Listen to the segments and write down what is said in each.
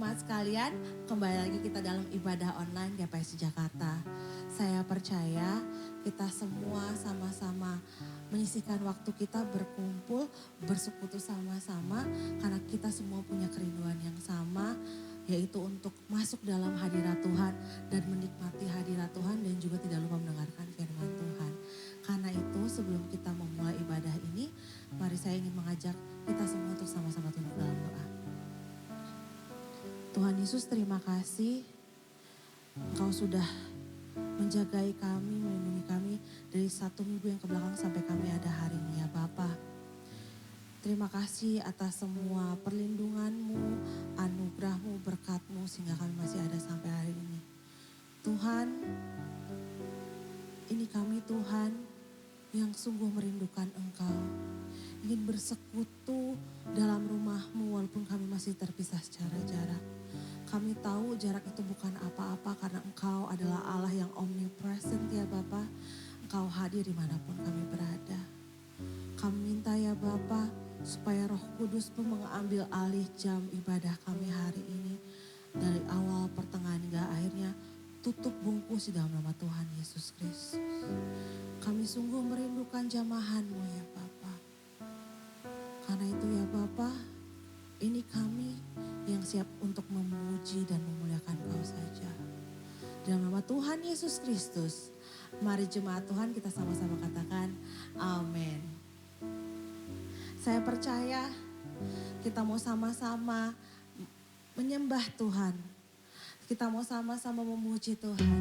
jemaat sekalian, kembali lagi kita dalam ibadah online GPS Jakarta. Saya percaya kita semua sama-sama menyisihkan waktu kita berkumpul, bersekutu sama-sama karena kita semua punya kerinduan yang sama, yaitu untuk masuk dalam hadirat Tuhan dan menikmati hadirat Tuhan dan juga tidak lupa mendengarkan firman Tuhan. Karena itu sebelum kita memulai ibadah ini, mari saya ingin mengajak kita semua untuk sama-sama tunduk dalam doa. Tuhan Yesus, terima kasih Engkau sudah menjagai kami, melindungi kami dari 1 minggu yang kebelakang sampai kami ada hari ini ya Bapa. Terima kasih atas semua perlindungan-Mu, anugerah-Mu, berkat-Mu sehingga kami masih ada sampai hari ini. Tuhan, ini kami Tuhan yang sungguh merindukan Engkau. Ingin bersekutu dalam rumah-Mu walaupun kami masih terpisah secara jarak. Kami tahu jarak itu bukan apa-apa karena Engkau adalah Allah yang omnipresent ya Bapa. Engkau hadir dimanapun kami berada. Kami minta ya Bapa supaya Roh Kudus pun mengambil alih jam ibadah kami hari ini. Dari awal, pertengahan hingga akhirnya tutup bungkus di dalam nama Tuhan Yesus Kristus. Kami sungguh merindukan jamahan-Mu ya Bapa. Karena itu ya Bapa, ini kami yang siap untuk memuji dan memuliakan Kau saja. Dalam nama Tuhan Yesus Kristus, mari jemaat Tuhan kita sama-sama katakan amin. Saya percaya kita mau sama-sama menyembah Tuhan. Kita mau sama-sama memuji Tuhan.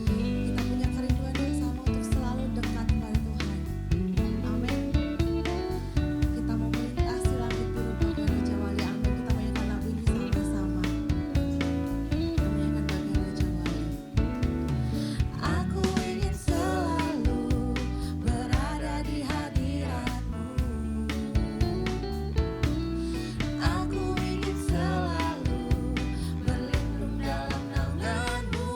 Kita punya kerinduan yang sama untuk selalu dekat kepada Tuhan. Amin. Kita mau melintasi langit biru bagai Raja Wali. Amin. Kita menyanyikan lagu ini sama-sama. Kita menyanyikan bagai Raja Wali. Aku ingin selalu berada di hadirat-Mu. Aku ingin selalu berlindung dalam naungan-Mu.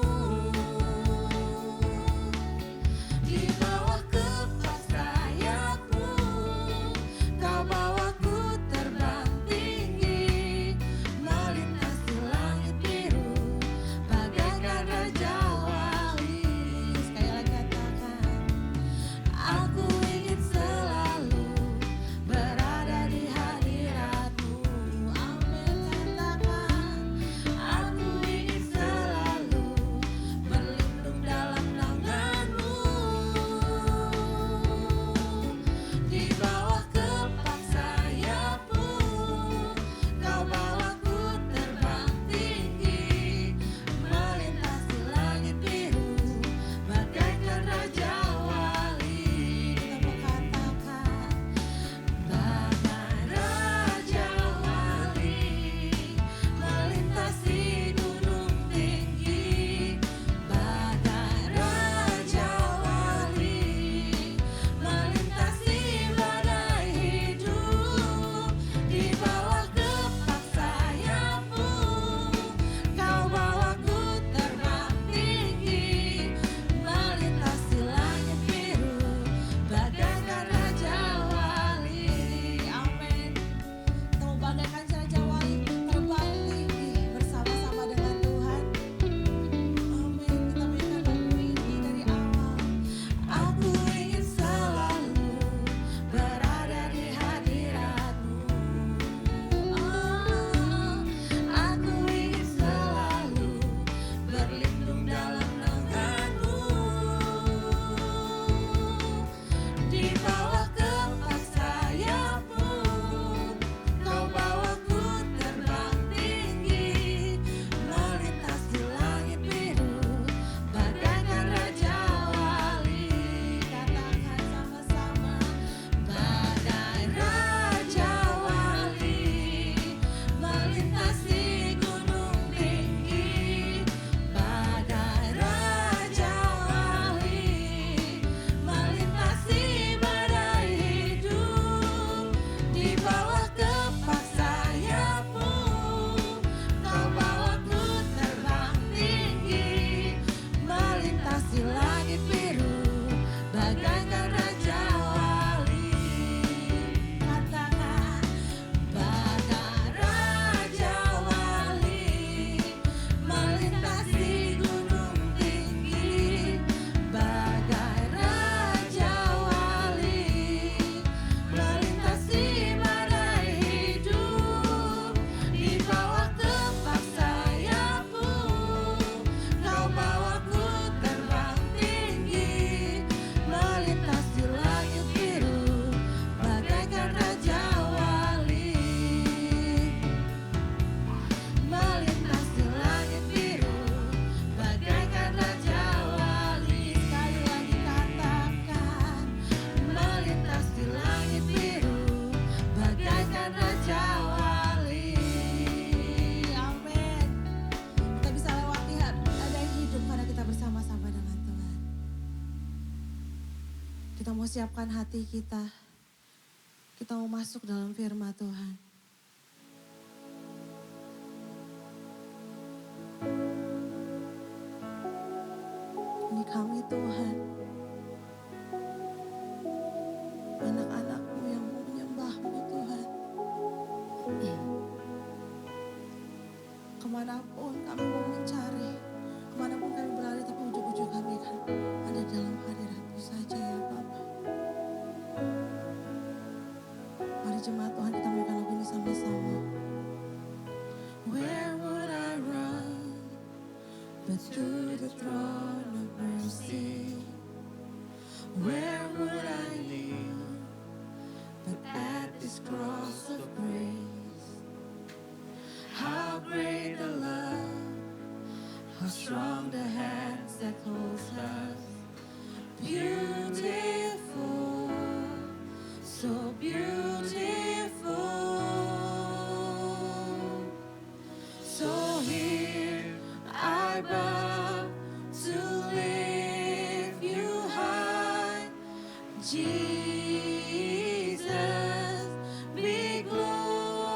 Kita mau siapkan hati kita. Kita mau masuk dalam firman Tuhan. Ini kami Tuhan. Anak-anak-Mu yang mau menyembah-Mu Tuhan. Kemanapun kami mau mencari, kemanapun kami berlari, tapi ujung-ujung kami akan ada dalam hadirat-Mu saja ya Bapa. Mari jemaat Tuhan kita menyanyikan lagu ini sama-sama. Where would I run but to the throne of mercy? Where would I kneel but at this cross of grace? How great the love, how strong the hands that hold us. Beautiful, so beautiful. So here I bow to lift you high, Jesus, be glorified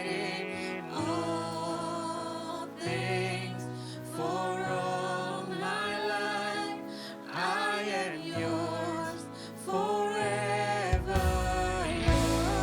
in all things. For all my life I am yours, forever yours.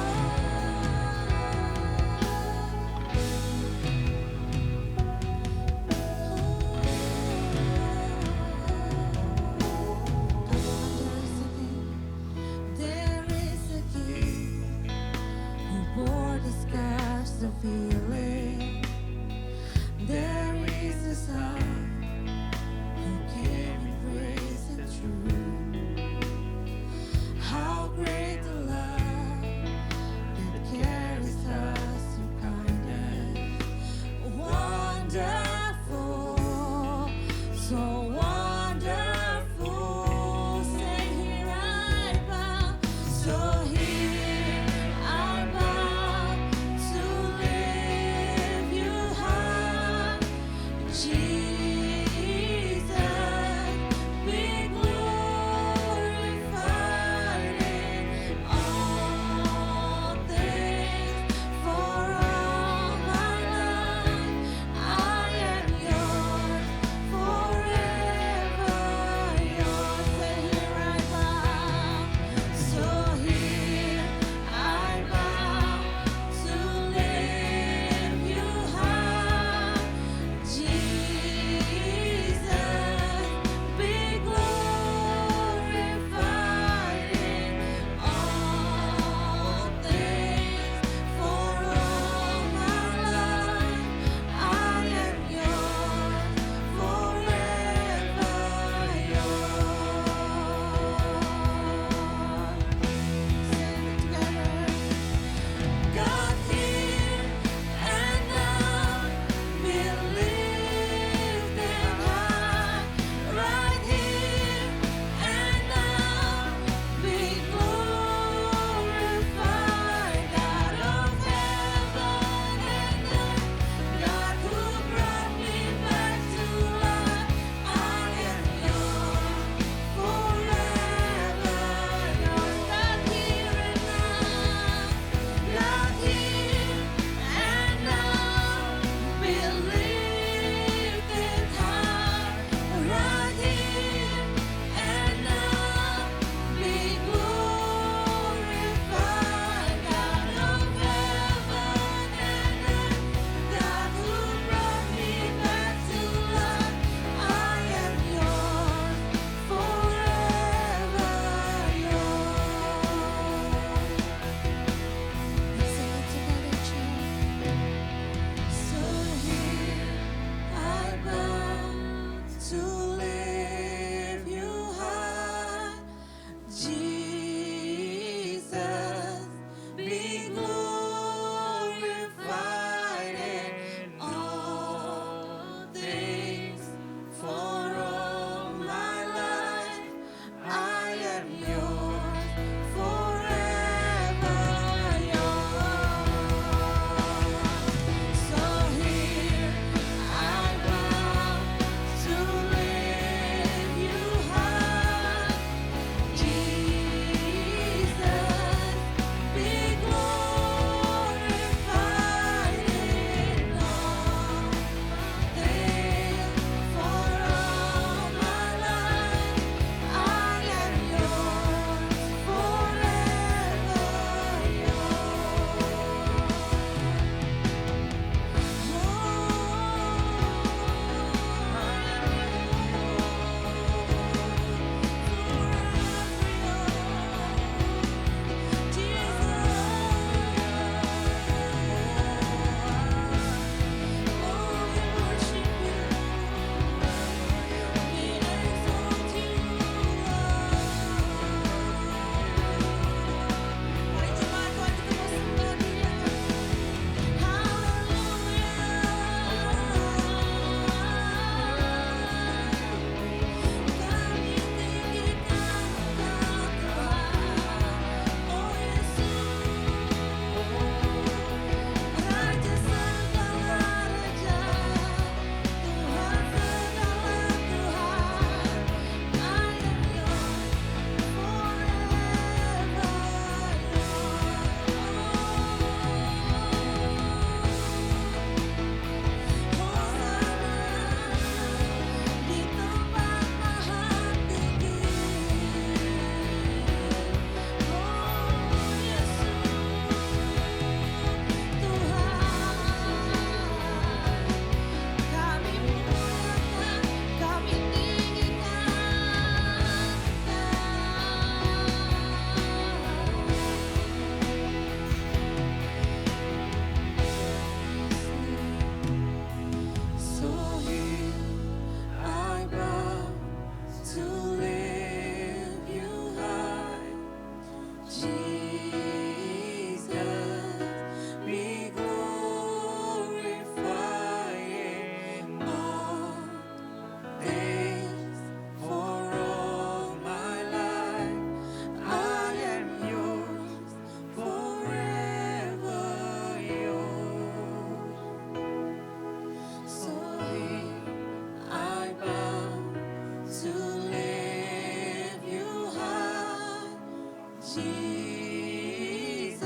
Jesus,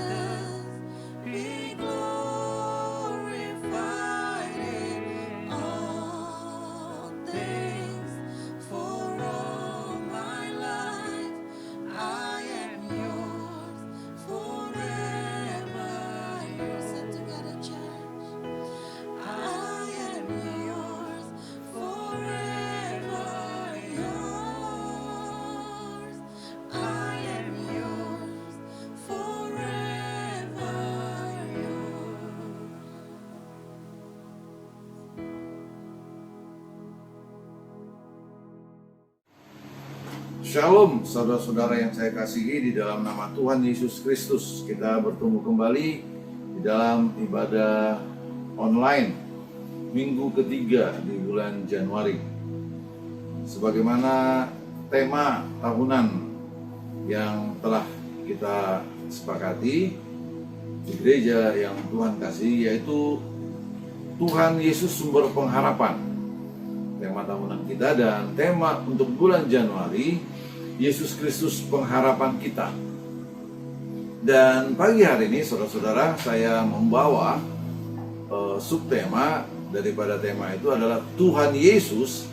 be glorified in all things. For all my life, I am yours forever. Sing together, church. I am yours forever. Yours. I am yours forever. Yours. Shalom saudara-saudara yang saya kasihi, di dalam nama Tuhan Yesus Kristus kita bertemu kembali di dalam ibadah online minggu ketiga di bulan Januari. Sebagaimana tema tahunan yang telah kita sepakati di gereja yang Tuhan kasih, yaitu Tuhan Yesus sumber pengharapan. Tema tahunan kita dan tema untuk bulan Januari, Yesus Kristus pengharapan kita. Dan pagi hari ini saudara-saudara, saya membawa subtema daripada tema itu adalah Tuhan Yesus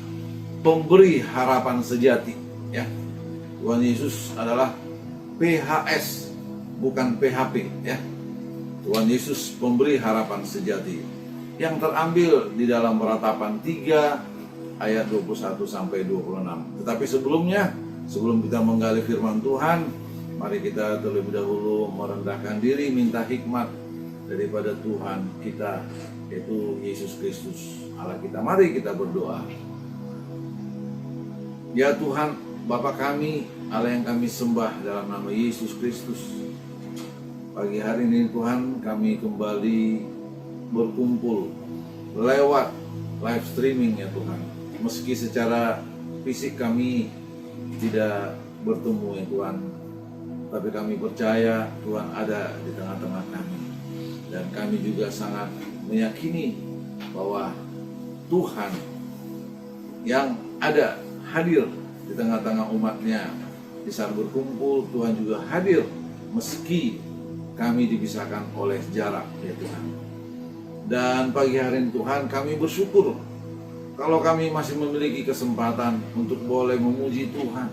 pemberi harapan sejati, ya. Tuhan Yesus adalah PHS, bukan PHP, ya. Tuhan Yesus pemberi harapan sejati, yang terambil di dalam Ratapan 3 ayat 21 sampai 26. Tetapi sebelum kita menggali firman Tuhan, mari kita terlebih dahulu merendahkan diri, minta hikmat daripada Tuhan kita, yaitu Yesus Kristus Allah kita. Mari kita berdoa. Ya Tuhan, Bapa kami, Allah yang kami sembah dalam nama Yesus Kristus, pagi hari ini Tuhan kami kembali berkumpul lewat live streaming, ya Tuhan. Meski secara fisik kami tidak bertemu, ya Tuhan, tapi kami percaya Tuhan ada di tengah-tengah kami. Dan kami juga sangat meyakini bahwa Tuhan yang ada hadir di tengah-tengah umatnya. Di saat berkumpul, Tuhan juga hadir meski kami dipisahkan oleh jarak, ya Tuhan. Dan pagi hari ini Tuhan, kami bersyukur kalau kami masih memiliki kesempatan untuk boleh memuji Tuhan,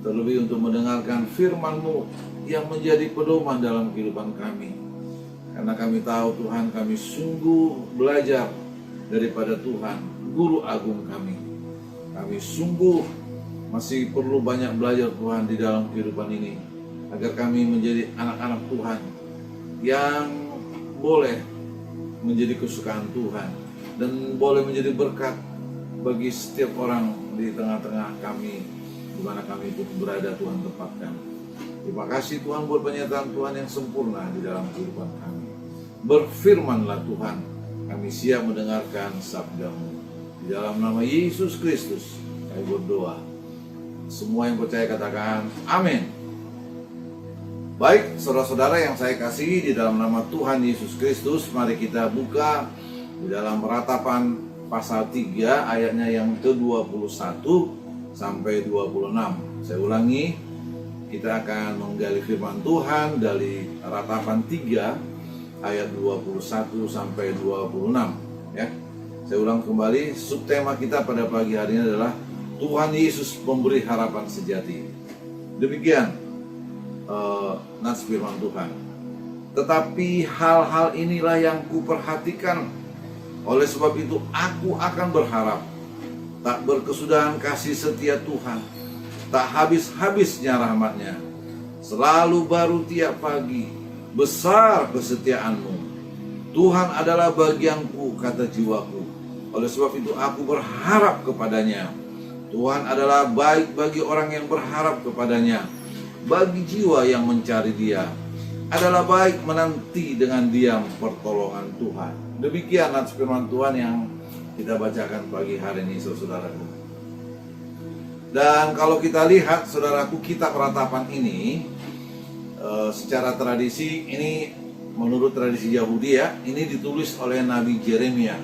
terlebih untuk mendengarkan firman-Mu yang menjadi pedoman dalam kehidupan kami. Karena kami tahu Tuhan, kami sungguh belajar daripada Tuhan, Guru Agung kami. Kami sungguh masih perlu banyak belajar Tuhan di dalam kehidupan ini, agar kami menjadi anak-anak Tuhan yang boleh menjadi kesukaan Tuhan dan boleh menjadi berkat bagi setiap orang di tengah-tengah kami, di mana kami pun berada Tuhan tempatkan. Terima kasih Tuhan buat pernyataan Tuhan yang sempurna di dalam kehidupan kami. Berfirmanlah Tuhan, kami siap mendengarkan sabda-Mu. Di dalam nama Yesus Kristus kami berdoa. Semua yang percaya katakan amin. Baik, saudara-saudara yang saya kasihi, di dalam nama Tuhan Yesus Kristus, mari kita buka di dalam Ratapan pasal 3 ayatnya yang ke-21 sampai 26. Saya ulangi, kita akan menggali firman Tuhan dari Ratapan 3 ayat 21 sampai 26, ya. Saya ulang kembali, subtema kita pada pagi hari ini adalah Tuhan Yesus memberi harapan sejati. Demikian nas firman Tuhan. Tetapi hal-hal inilah yang kuperhatikan, oleh sebab itu aku akan berharap. Tak berkesudahan kasih setia Tuhan, tak habis-habisnya rahmat-Nya. Selalu baru tiap pagi, besar kesetiaan-Mu. Tuhan adalah bagianku, kata jiwaku. Oleh sebab itu aku berharap kepada-Nya. Tuhan adalah baik bagi orang yang berharap kepada-Nya. Bagi jiwa yang mencari Dia, adalah baik menanti dengan diam pertolongan Tuhan. Demikian firman Tuhan yang kita bacakan pagi hari ini, saudaraku. Dan kalau kita lihat, saudaraku, kitab Ratapan ini secara tradisi, ini menurut tradisi Yahudi, ya, ini ditulis oleh Nabi Yeremia,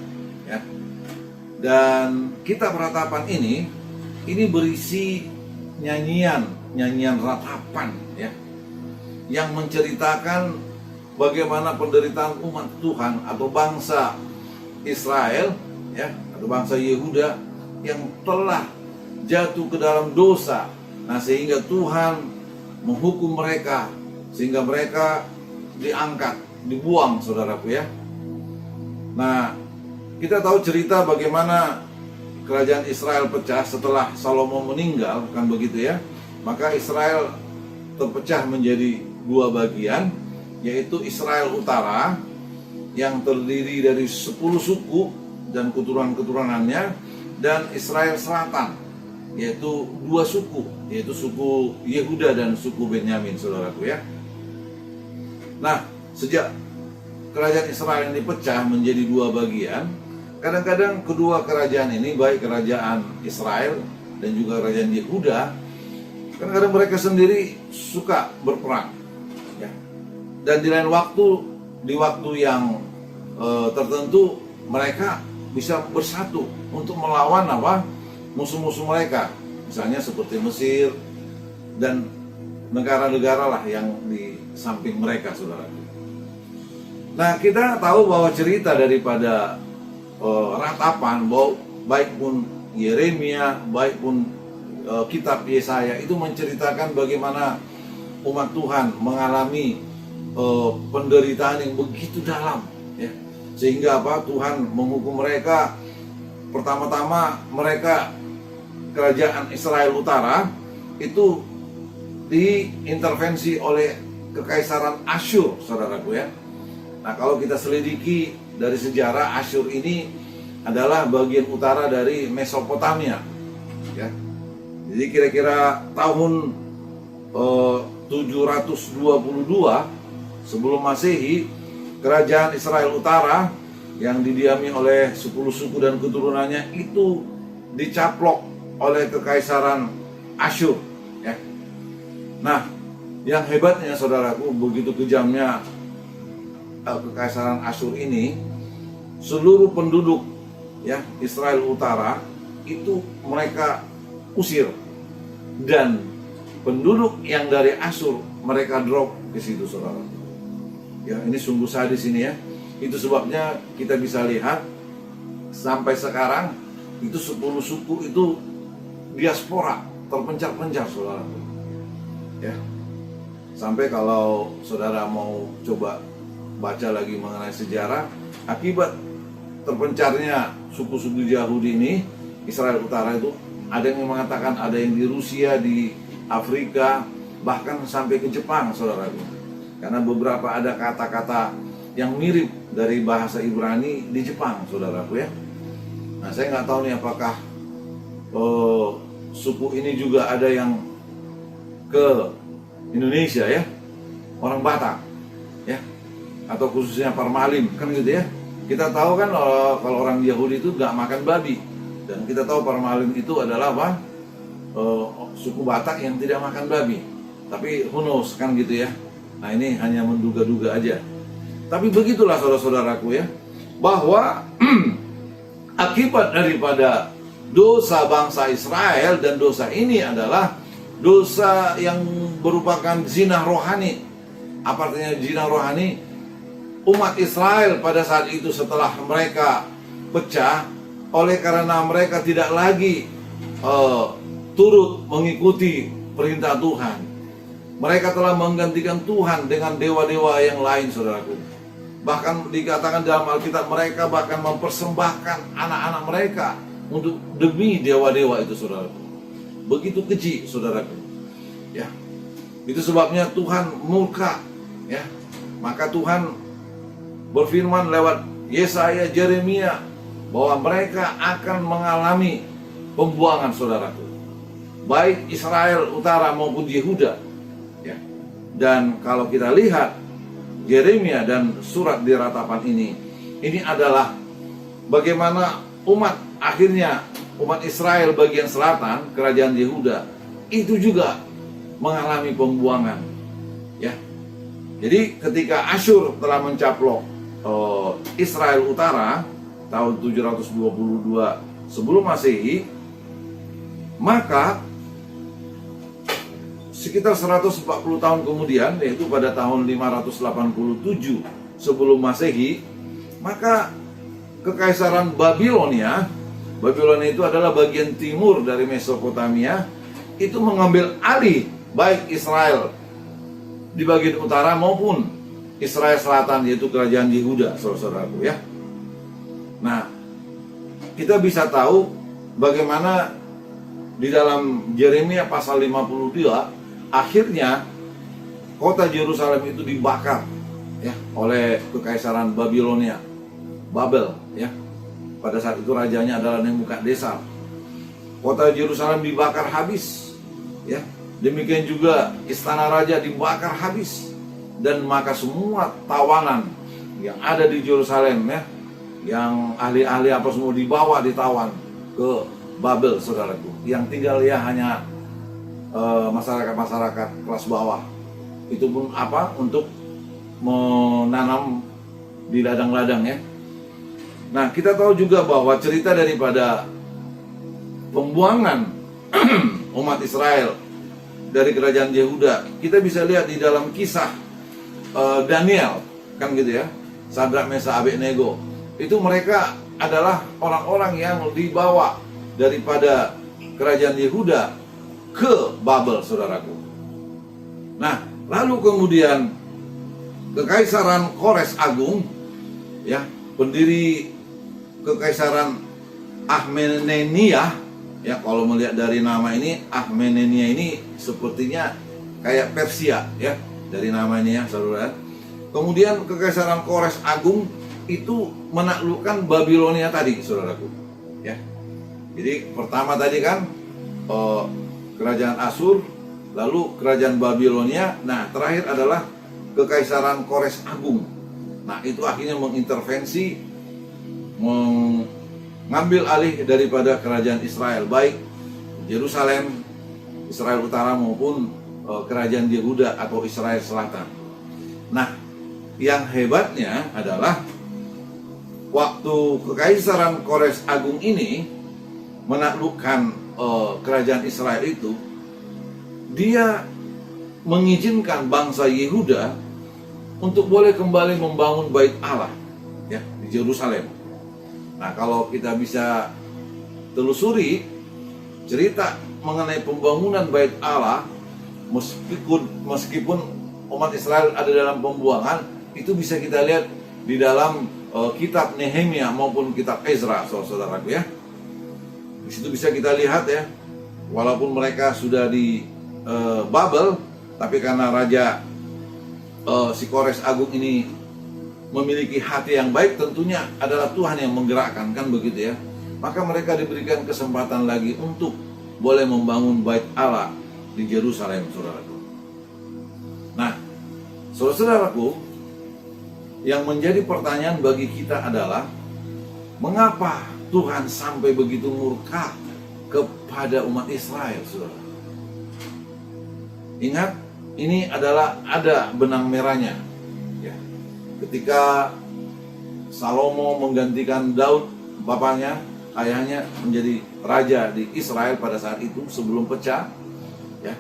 ya. Dan kitab Ratapan ini berisi nyanyian ratapan, ya. yang menceritakan bagaimana penderitaan umat Tuhan atau bangsa Israel, ya, atau bangsa Yehuda yang telah jatuh ke dalam dosa. Nah, sehingga Tuhan menghukum mereka, sehingga mereka diangkat, dibuang, saudaraku ya. Nah, kita tahu cerita bagaimana kerajaan Israel pecah setelah Salomo meninggal, kan begitu ya. Maka Israel terpecah menjadi dua bagian, yaitu Israel Utara yang terdiri dari 10 suku dan keturunan-keturunannya, dan Israel Selatan, yaitu 2 suku, yaitu suku Yehuda dan suku Benyamin, saudaraku ya. Nah, sejak kerajaan Israel ini pecah menjadi dua bagian, kadang-kadang kedua kerajaan ini, baik kerajaan Israel dan juga kerajaan Yehuda, kadang-kadang mereka sendiri suka berperang, ya. Dan di lain waktu, di waktu yang tertentu, mereka bisa bersatu untuk melawan musuh-musuh mereka, misalnya seperti Mesir dan negara-negara lah yang di samping mereka, saudara. Nah, kita tahu bahwa cerita daripada ratapan, bahwa baik pun Yeremia, baik pun kitab Yesaya itu menceritakan bagaimana umat Tuhan mengalami penderitaan yang begitu dalam, ya. Sehingga Tuhan menghukum mereka. Pertama-tama mereka, kerajaan Israel Utara itu diintervensi oleh kekaisaran Asyur, saudaraku ya. Nah, kalau kita selidiki dari sejarah, Asyur ini adalah bagian utara dari Mesopotamia, ya. Jadi kira-kira tahun 722 sebelum Masehi, kerajaan Israel Utara yang didiami oleh 10 suku dan keturunannya itu dicaplok oleh kekaisaran Asyur, ya. Nah, yang hebatnya, saudaraku, begitu kejamnya kekaisaran Asyur ini, seluruh penduduk, ya, Israel Utara itu mereka usir, dan penduduk yang dari Asyur mereka drop ke situ, saudara. Ya, ini sungguh sadis ini ya. Itu sebabnya kita bisa lihat sampai sekarang itu 10 suku itu diaspora, terpencar-pencar, saudara. Ya. Sampai kalau saudara mau coba baca lagi mengenai sejarah, akibat terpencarnya suku-suku Yahudi ini, Israel Utara itu, ada yang mengatakan ada yang di Rusia, di Afrika, bahkan sampai ke Jepang, saudaraku. Karena beberapa ada kata-kata yang mirip dari bahasa Ibrani di Jepang, saudaraku ya. Nah, saya nggak tahu nih apakah suku ini juga ada yang ke Indonesia ya, orang Batak ya, atau khususnya Parmalim, kan gitu ya. Kita tahu kan kalau orang Yahudi itu nggak makan babi, dan kita tahu Parmalim itu adalah suku Batak yang tidak makan babi. Tapi who knows, kan gitu ya. Nah, ini hanya menduga-duga aja. Tapi begitulah saudara-saudaraku ya, bahwa akibat daripada dosa bangsa Israel, dan dosa ini adalah dosa yang merupakan zina rohani. Apa artinya zina rohani? Umat Israel pada saat itu setelah mereka pecah, oleh karena mereka tidak lagi turut mengikuti perintah Tuhan, mereka telah menggantikan Tuhan dengan dewa-dewa yang lain, saudaraku. Bahkan dikatakan dalam Alkitab, mereka bahkan mempersembahkan anak-anak mereka untuk demi dewa-dewa itu, saudaraku. Begitu keji, saudaraku. Ya, itu sebabnya Tuhan murka, ya. Maka Tuhan berfirman lewat Yesaya, Yeremia, bahwa mereka akan mengalami pembuangan, saudaraku. Baik Israel Utara maupun Yehuda. Ya. Dan kalau kita lihat Yeremia dan surat di ratapan ini adalah bagaimana akhirnya umat Israel bagian selatan, kerajaan Yehuda, itu juga mengalami pembuangan. Ya. Jadi ketika Asyur telah mencaplok Israel Utara tahun 722 sebelum Masehi, maka sekitar 140 tahun kemudian, yaitu pada tahun 587 sebelum Masehi, maka Kekaisaran Babilonia itu adalah bagian timur dari Mesopotamia, itu mengambil alih baik Israel di bagian utara maupun Israel selatan, yaitu kerajaan Yehuda, saudara-saudaraku ya. Nah, kita bisa tahu bagaimana di dalam Yeremia pasal 52, akhirnya kota Yerusalem itu dibakar ya oleh Kekaisaran Babilonia, Babel ya. Pada saat itu rajanya adalah Nebukadnezar. Kota Yerusalem dibakar habis ya. Demikian juga istana raja dibakar habis, dan maka semua tawanan yang ada di Yerusalem ya, yang ahli-ahli apa semua ditawan ke Babel, saudaraku. Yang tinggal ya hanya masyarakat kelas bawah. Itu pun apa? Untuk menanam di ladang-ladang ya. Nah, kita tahu juga bahwa cerita daripada pembuangan umat Israel dari kerajaan Yehuda, kita bisa lihat di dalam kisah Daniel, kan gitu ya, Sadrak, Mesak, Abednego. Itu mereka adalah orang-orang yang dibawa daripada kerajaan Yehuda ke Babel, saudaraku. Nah, lalu kemudian Kekaisaran Kores Agung, ya, pendiri Kekaisaran Ahmenenia, ya, kalau melihat dari nama ini, Ahmenenia ini sepertinya kayak Persia, ya, dari namanya ya, saudara. Kemudian Kekaisaran Kores Agung itu menaklukkan Babilonia tadi, saudaraku, ya. Jadi pertama tadi kan kerajaan Asyur, lalu kerajaan Babilonia. Nah, terakhir adalah Kekaisaran Kores Agung. Nah, itu akhirnya mengintervensi, mengambil alih daripada kerajaan Israel, baik Yerusalem, Israel Utara maupun kerajaan Yehuda atau Israel Selatan. Nah, yang hebatnya adalah waktu Kekaisaran Kores Agung ini menaklukkan kerajaan Israel itu, dia mengizinkan bangsa Yehuda untuk boleh kembali membangun bait Allah ya di Yerusalem. Nah, kalau kita bisa telusuri cerita mengenai pembangunan bait Allah, meskipun umat Israel ada dalam pembuangan, itu bisa kita lihat di dalam kitab Nehemia maupun kitab Ezra, saudara-saudaraku ya. Di situ bisa kita lihat ya, walaupun mereka sudah di Babel, tapi karena raja si Kores Agung ini memiliki hati yang baik, tentunya adalah Tuhan yang menggerakkan, kan begitu ya. Maka mereka diberikan kesempatan lagi untuk boleh membangun bait Allah di Yerusalem, saudaraku. Nah, saudara-saudaraku, yang menjadi pertanyaan bagi kita adalah, mengapa Tuhan sampai begitu murka kepada umat Israel, saudara? Ingat, ini adalah ada benang merahnya. Ketika Salomo menggantikan Daud, bapaknya, ayahnya, menjadi raja di Israel pada saat itu sebelum pecah, ya.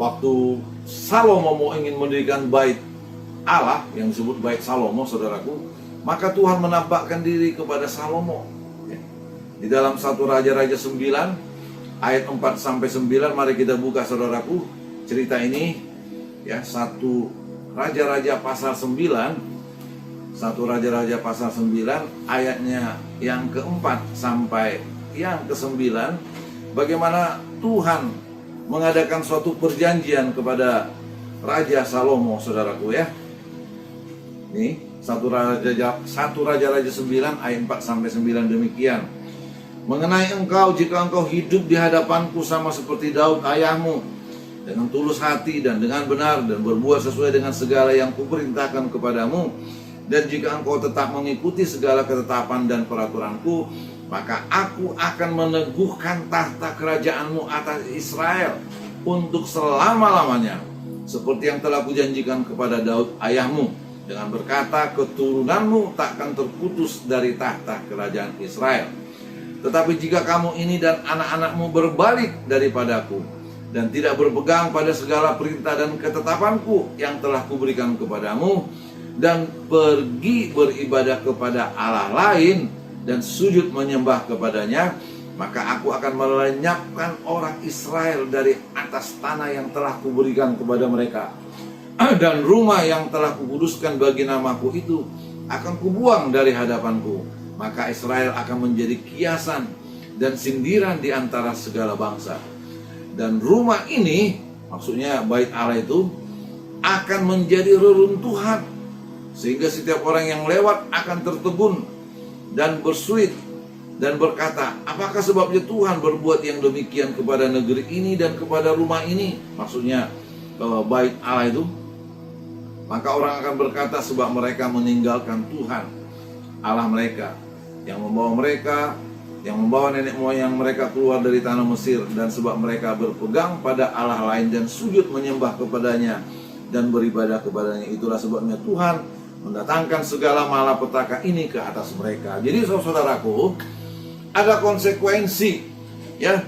Waktu Salomo mau ingin mendirikan bait Allah yang disebut bait Salomo, saudaraku, maka Tuhan menampakkan diri kepada Salomo. Ya. Di dalam 1 Raja-Raja 9 ayat 4 sampai 9, mari kita buka, saudaraku, cerita ini, ya, 1 Raja-Raja pasal 9, 1 Raja-Raja pasal 9 ayatnya yang keempat sampai yang ke-9, bagaimana Tuhan mengadakan suatu perjanjian kepada Raja Salomo, saudaraku ya. Ini 1 Raja-Raja 9 ayat 4 sampai 9 demikian. Mengenai engkau, jika engkau hidup di hadapanku sama seperti Daud ayahmu, dengan tulus hati dan dengan benar, dan berbuat sesuai dengan segala yang kuperintahkan kepadamu, dan jika engkau tetap mengikuti segala ketetapan dan peraturanku, maka aku akan meneguhkan tahta kerajaanmu atas Israel untuk selama-lamanya, seperti yang telah kujanjikan kepada Daud ayahmu, dengan berkata, keturunanmu takkan terputus dari tahta kerajaan Israel. Tetapi jika kamu ini dan anak-anakmu berbalik daripadaku dan tidak berpegang pada segala perintah dan ketetapanku yang telah kuberikan kepadamu, dan pergi beribadah kepada Allah lain dan sujud menyembah kepadanya, maka aku akan melenyapkan orang Israel dari atas tanah yang telah kuberikan kepada mereka, dan rumah yang telah kukuduskan bagi namaku itu akan kubuang dari hadapanku. Maka Israel akan menjadi kiasan dan sindiran di antara segala bangsa. Dan rumah ini, maksudnya bait Allah itu, akan menjadi reruntuhan, sehingga setiap orang yang lewat akan tertegun dan bersuit dan berkata, apakah sebabnya Tuhan berbuat yang demikian kepada negeri ini dan kepada rumah ini? Maksudnya bait Allah itu. Maka orang akan berkata, sebab mereka meninggalkan Tuhan Allah mereka, yang membawa nenek moyang mereka keluar dari tanah Mesir, dan sebab mereka berpegang pada Allah lain dan sujud menyembah kepadanya dan beribadah kepadanya. Itulah sebabnya Tuhan mendatangkan segala malapetaka ini ke atas mereka. Jadi saudaraku, ada konsekuensi, ya,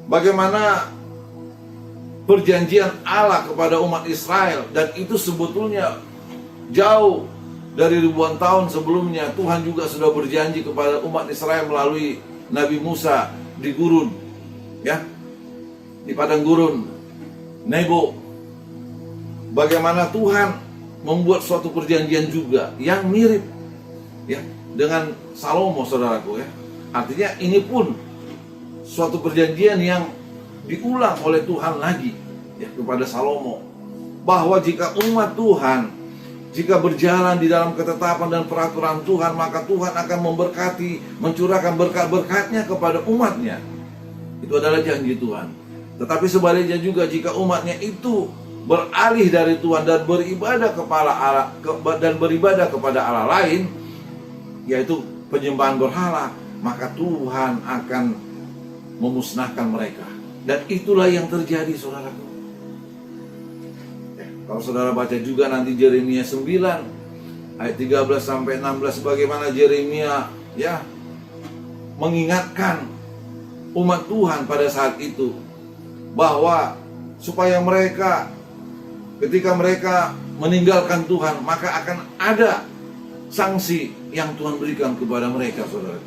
bagaimana perjanjian Allah kepada umat Israel, dan itu sebetulnya jauh dari ribuan tahun sebelumnya. Tuhan juga sudah berjanji kepada umat Israel melalui Nabi Musa di gurun, ya, di padang gurun Nebo. Bagaimana Tuhan membuat suatu perjanjian juga yang mirip, ya, dengan Salomo, saudaraku, ya. Artinya ini pun suatu perjanjian yang diulang oleh Tuhan lagi, ya, kepada Salomo, bahwa jika umat Tuhan, jika berjalan di dalam ketetapan dan peraturan Tuhan, maka Tuhan akan memberkati, mencurahkan berkat-berkatnya kepada umatnya. Itu adalah janji Tuhan. Tetapi sebaliknya juga, jika umatnya itu beralih dari Tuhan dan beribadah kepada Allah lain, yaitu penyembahan berhala, maka Tuhan akan memusnahkan mereka. Dan itulah yang terjadi, saudaraku. Kalau saudara baca juga nanti Yeremia 9 ayat 13 sampai 16, bagaimana Yeremia, ya, mengingatkan umat Tuhan pada saat itu bahwa supaya mereka, ketika mereka meninggalkan Tuhan, maka akan ada sanksi yang Tuhan berikan kepada mereka, saudara.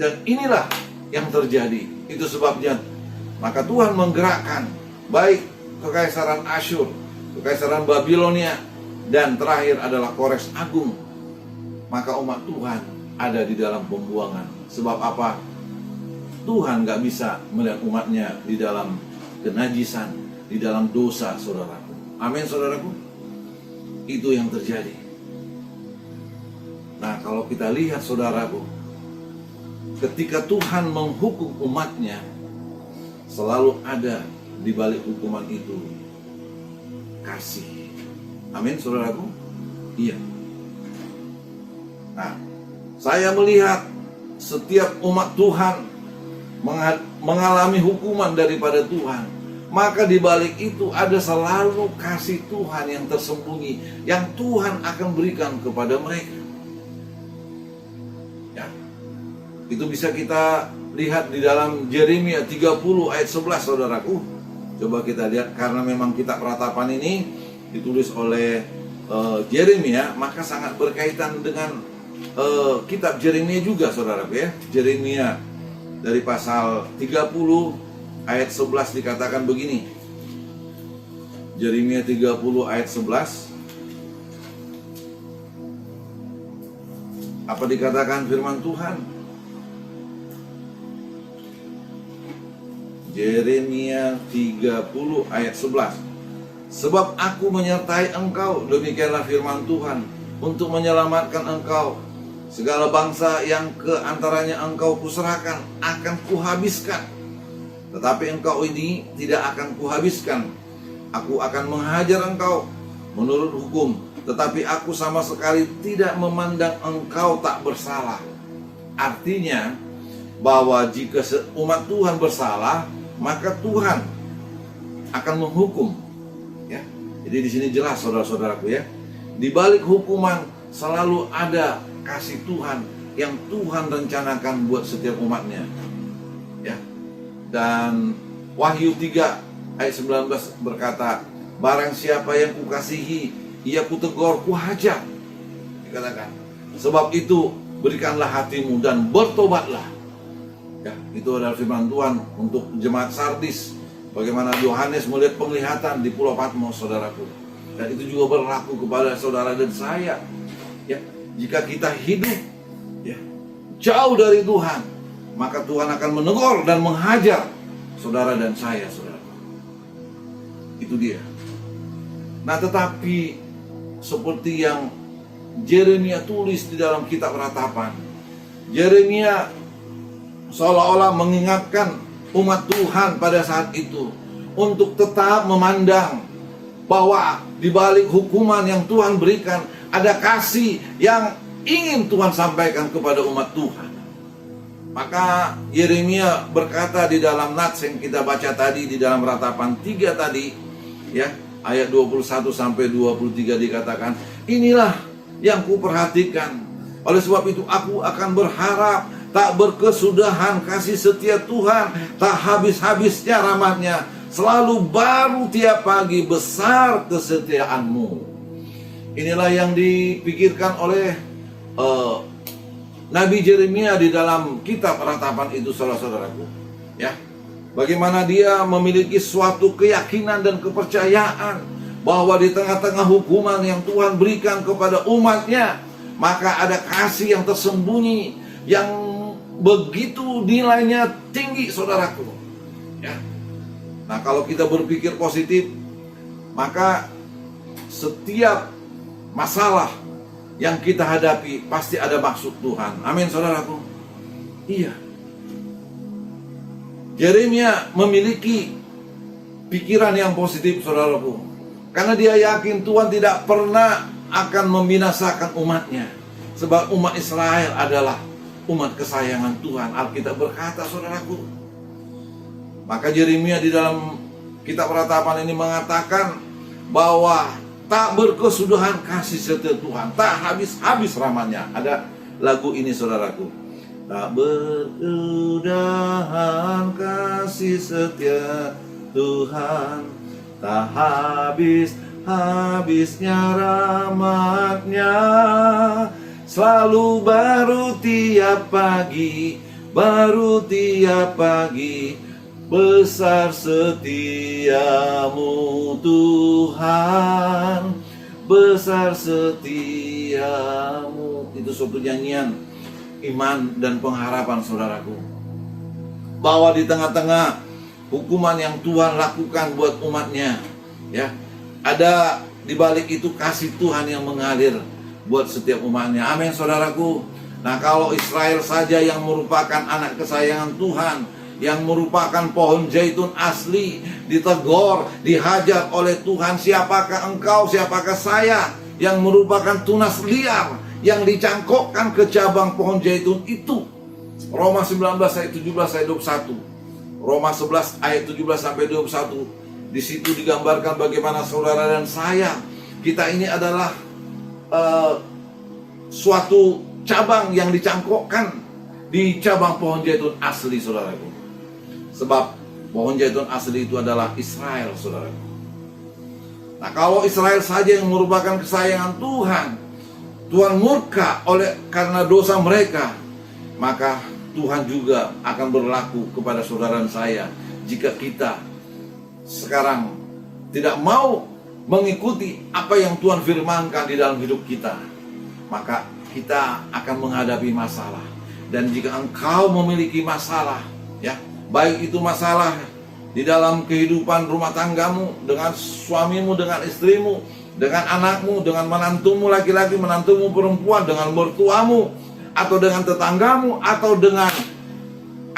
Dan inilah yang terjadi. Itu sebabnya maka Tuhan menggerakkan baik Kekaisaran Asyur, Kekaisaran Babilonia, dan terakhir adalah Kores Agung. Maka umat Tuhan ada di dalam pembuangan. Sebab apa? Tuhan gak bisa melihat umatnya di dalam kenajisan, di dalam dosa, saudaraku. Amin, saudaraku. Itu yang terjadi. Nah, kalau kita lihat, saudaraku, ketika Tuhan menghukum umatnya, selalu ada di balik hukuman itu kasih. Amin, saudaraku. Iya. Nah, saya melihat setiap umat Tuhan mengalami hukuman daripada Tuhan, maka di balik itu ada selalu kasih Tuhan yang tersembunyi, yang Tuhan akan berikan kepada mereka. Ya. Itu bisa kita lihat di dalam Yeremia 30 ayat 11, saudaraku. Coba kita lihat, karena memang kitab ratapan ini ditulis oleh Yeremia, maka sangat berkaitan dengan kitab Yeremia juga, saudaraku, ya. Yeremia dari pasal 30 ayat 11 dikatakan begini. Yeremia 30 ayat 11. Apa dikatakan firman Tuhan? Yeremia 30 ayat 11. Sebab aku menyertai engkau, demikianlah firman Tuhan, untuk menyelamatkan engkau. Segala bangsa yang ke antaranya engkau kuserahkan akan kuhabiskan. Tetapi engkau ini tidak akan kuhabiskan. Aku akan menghajar engkau menurut hukum, tetapi aku sama sekali tidak memandang engkau tak bersalah. Artinya bahwa jika umat Tuhan bersalah, maka Tuhan akan menghukum. Ya, jadi di sini jelas, saudara-saudaraku, ya, di balik hukuman selalu ada kasih Tuhan yang Tuhan rencanakan buat setiap umatnya. Ya, Dan Wahyu 3 ayat 19 berkata, barang siapa yang kukasihi, ia kutegur, kuhajar. Dikatakan, sebab itu berikanlah hatimu dan bertobatlah. Ya, itu adalah firman Tuhan untuk jemaat Sardis. Bagaimana Yohanes melihat penglihatan di Pulau Patmos, saudaraku. Dan itu juga berlaku kepada saudara dan saya. Ya, jika kita hidup ya, jauh dari Tuhan, maka Tuhan akan menegur dan menghajar saudara dan saya, saudara. Itu dia. Nah, tetapi seperti yang Yeremia tulis di dalam kitab Ratapan, Yeremia seolah-olah mengingatkan umat Tuhan pada saat itu untuk tetap memandang bahwa di balik hukuman yang Tuhan berikan ada kasih yang ingin Tuhan sampaikan kepada umat Tuhan. Maka Yeremia berkata di dalam nats yang kita baca tadi, di dalam Ratapan 3 tadi, ya, ayat 21 sampai 23 dikatakan, inilah yang kuperhatikan. Oleh sebab itu aku akan berharap, tak berkesudahan kasih setia Tuhan, tak habis-habisnya rahmatnya, selalu baru tiap pagi, besar kesetiaanmu. Inilah yang dipikirkan oleh Nabi Yeremia di dalam kitab Ratapan itu, saudara-saudaraku. Ya, bagaimana dia memiliki suatu keyakinan dan kepercayaan bahwa di tengah-tengah hukuman yang Tuhan berikan kepada umatnya, maka ada kasih yang tersembunyi yang begitu nilainya tinggi, saudaraku. Ya. Nah, kalau kita berpikir positif, maka setiap masalah yang kita hadapi pasti ada maksud Tuhan. Amin, saudaraku. Iya. Yeremia memiliki pikiran yang positif, saudaraku, karena dia yakin Tuhan tidak pernah akan membinasakan umatnya, sebab umat Israel adalah umat kesayangan Tuhan. Alkitab berkata, saudaraku. Maka Yeremia di dalam kitab Ratapan ini mengatakan bahwa tak berkesudahan kasih setia Tuhan, tak habis-habis rahmatnya. Ada lagu ini, saudaraku. Tak berkesudahan kasih setia Tuhan, tak habis-habisnya rahmatnya, selalu baru tiap pagi, baru tiap pagi, besar setiamu Tuhan, besar setiamu. Itu suatu nyanyian iman dan pengharapan, saudaraku, bahwa di tengah-tengah hukuman yang Tuhan lakukan buat umatnya, ya, ada di balik itu kasih Tuhan yang mengalir buat setiap umatnya. Amin, saudaraku. Nah, kalau Israel saja yang merupakan anak kesayangan Tuhan, yang merupakan pohon zaitun asli, ditegur, dihajar oleh Tuhan, siapakah engkau, siapakah saya yang merupakan tunas liar yang dicangkokkan ke cabang pohon zaitun itu. Roma 19 ayat 17 ayat 21. Roma 11 ayat 17 sampai 21. Di situ digambarkan bagaimana saudara dan saya, kita ini adalah suatu cabang yang dicangkokkan di cabang pohon zaitun asli, saudaraku. Sebab pohon zaitun asli itu adalah Israel, saudara. Nah, kalau Israel saja yang merupakan kesayangan Tuhan, Tuhan murka karena dosa mereka, maka Tuhan juga akan berlaku kepada saudara dan saya. Jika kita sekarang tidak mau mengikuti apa yang Tuhan firmankan di dalam hidup kita, maka kita akan menghadapi masalah. Dan jika engkau memiliki masalah, ya, baik itu masalah di dalam kehidupan rumah tanggamu, dengan suamimu, dengan istrimu, dengan anakmu, dengan menantumu laki-laki, menantumu perempuan, dengan mertuamu, atau dengan tetanggamu, atau dengan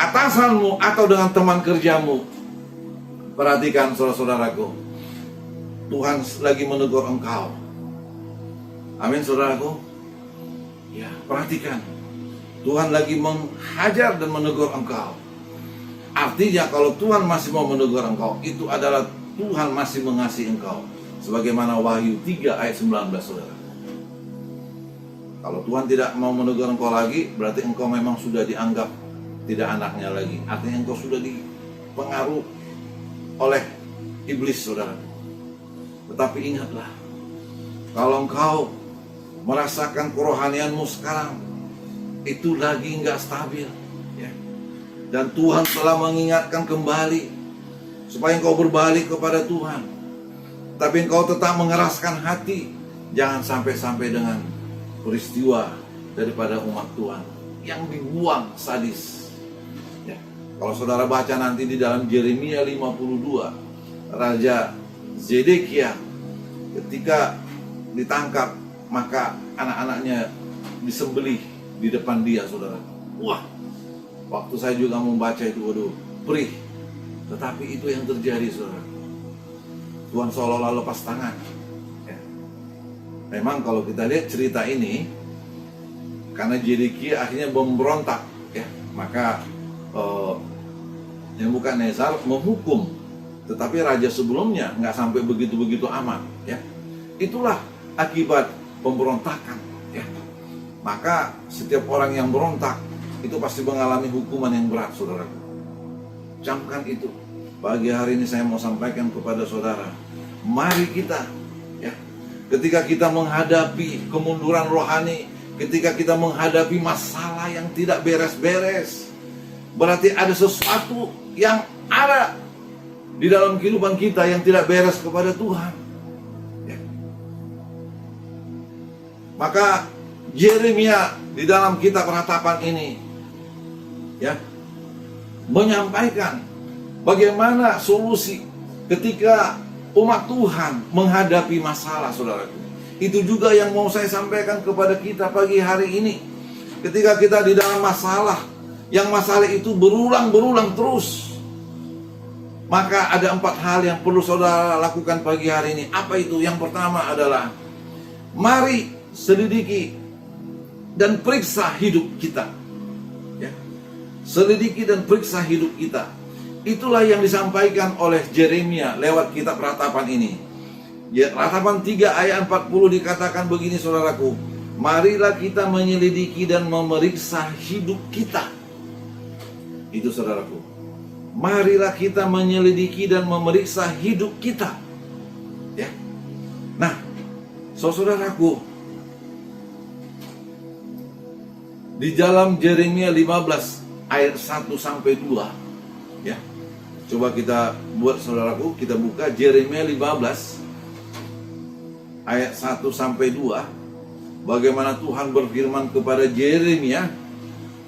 atasanmu, atau dengan teman kerjamu. Perhatikan, saudara-saudaraku, Tuhan lagi menegur engkau. Amin, saudaraku. Ya, perhatikan, Tuhan lagi menghajar dan menegur engkau. Artinya kalau Tuhan masih mau menegur engkau, itu adalah Tuhan masih mengasihi engkau. Sebagaimana Wahyu 3 ayat 19, saudara. Kalau Tuhan tidak mau menegur engkau lagi, berarti engkau memang sudah dianggap tidak anaknya lagi. Artinya engkau sudah terpengaruh oleh iblis, saudara. Tetapi ingatlah, kalau engkau merasakan kerohanianmu sekarang itu lagi nggak stabil, ya, dan Tuhan telah mengingatkan kembali supaya engkau berbalik kepada Tuhan, tapi engkau tetap mengeraskan hati, jangan sampai dengan peristiwa daripada umat Tuhan yang dibuang sadis, ya. Kalau saudara baca nanti di dalam Yeremia 52, Raja Zedekia ketika ditangkap, maka anak-anaknya disembelih di depan dia, saudara. Wah, waktu saya juga membaca itu, waduh, perih. Tetapi itu yang terjadi, saudara. Tuhan seolah-olah lepas tangan, ya. Memang kalau kita lihat cerita ini, karena Zedekia akhirnya memberontak, ya, maka Nebukadnezar menghukum. Tetapi raja sebelumnya nggak sampai begitu-begitu amat, ya. Itulah akibat pemberontakan, ya. Maka setiap orang yang berontak itu pasti mengalami hukuman yang berat, saudara. Camkan itu. Pagi hari ini saya mau sampaikan kepada saudara, mari kita, ya, ketika kita menghadapi kemunduran rohani, ketika kita menghadapi masalah yang tidak beres-beres, berarti ada sesuatu yang ada di dalam kehidupan kita yang tidak beres kepada Tuhan, ya. Maka Yeremia di dalam kitab Ratapan ini, ya, menyampaikan bagaimana solusi ketika umat Tuhan menghadapi masalah, saudaraku. Itu juga yang mau saya sampaikan kepada kita pagi hari ini. Ketika kita di dalam masalah, yang masalah itu berulang-berulang terus, maka ada 4 hal yang perlu saudara lakukan pagi hari ini. Apa itu? Yang pertama adalah, mari selidiki dan periksa hidup kita, ya. Selidiki dan periksa hidup kita. Itulah yang disampaikan oleh Yeremia lewat kitab Ratapan ini, ya. Ratapan 3 ayat 40 dikatakan begini, saudaraku, marilah kita menyelidiki dan memeriksa hidup kita. Itu, saudaraku, marilah kita menyelidiki dan memeriksa hidup kita, ya. Nah, saudaraku, di dalam Yeremia 15 ayat 1 sampai 2, ya. Coba kita buat, saudaraku, kita buka Yeremia 15 ayat 1 sampai 2. Bagaimana Tuhan berfirman kepada Yeremia.